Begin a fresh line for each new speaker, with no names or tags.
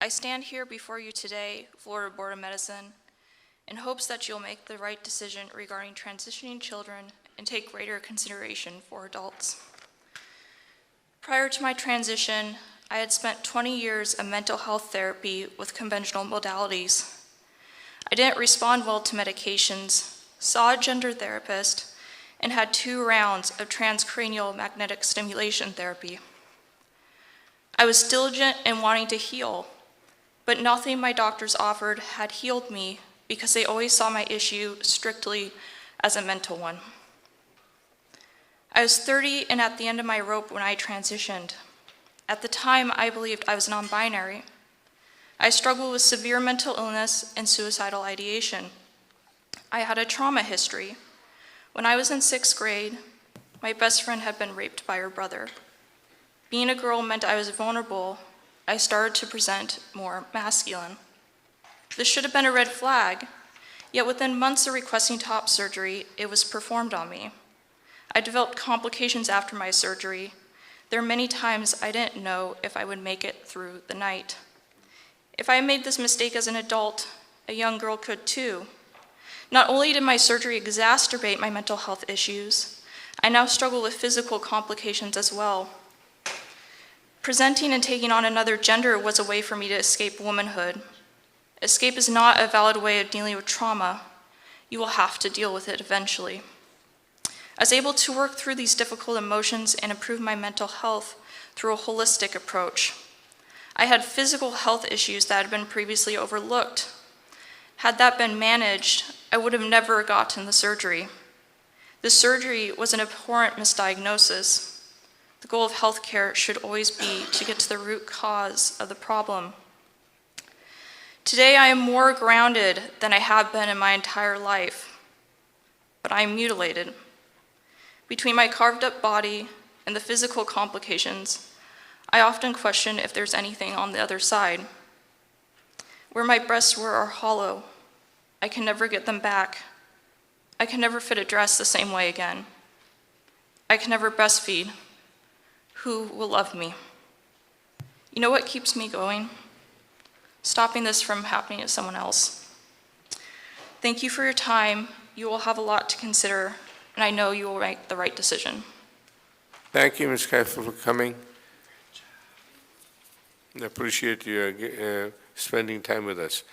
I stand here before you today, Florida Board of Medicine, in hopes that you'll make the right decision regarding transitioning children and take greater consideration for adults. Prior to my transition, I had spent 20 years of mental health therapy with conventional modalities. I didn't respond well to medications, saw a gender therapist, and had 2 rounds of transcranial magnetic stimulation therapy. I was diligent in wanting to heal, but nothing my doctors offered had healed me because they always saw my issue strictly as a mental one. I was 30 and at the end of my rope when I transitioned. At the time, I believed I was non-binary. I struggled with severe mental illness and suicidal ideation. I had a trauma history. When I was in 6th grade, my best friend had been raped by her brother. Being a girl meant I was vulnerable. I started to present more masculine. This should have been a red flag, yet within months of requesting top surgery, it was performed on me. I developed complications after my surgery. There were many times I didn't know if I would make it through the night. If I made this mistake as an adult, a young girl could too. Not only did my surgery exacerbate my mental health issues, I now struggle with physical complications as well. Presenting and taking on another gender was a way for me to escape womanhood. Escape is not a valid way of dealing with trauma. You will have to deal with it eventually. I was able to work through these difficult emotions and improve my mental health through a holistic approach. I had physical health issues that had been previously overlooked. Had that been managed, I would have never gotten the surgery. The surgery was an abhorrent misdiagnosis. The goal of healthcare should always be to get to the root cause of the problem. Today I am more grounded than I have been in my entire life, but I am mutilated. Between my carved up body and the physical complications, I often question if there's anything on the other side. Where my breasts were are hollow. I can never get them back. I can never fit a dress the same way again. I can never breastfeed. Who will love me? You know what keeps me going? Stopping this from happening to someone else. Thank you for your time. You will have a lot to consider, and I know you will make the right decision.
Thank you, Ms. Kiefel, for coming. I appreciate you spending time with us.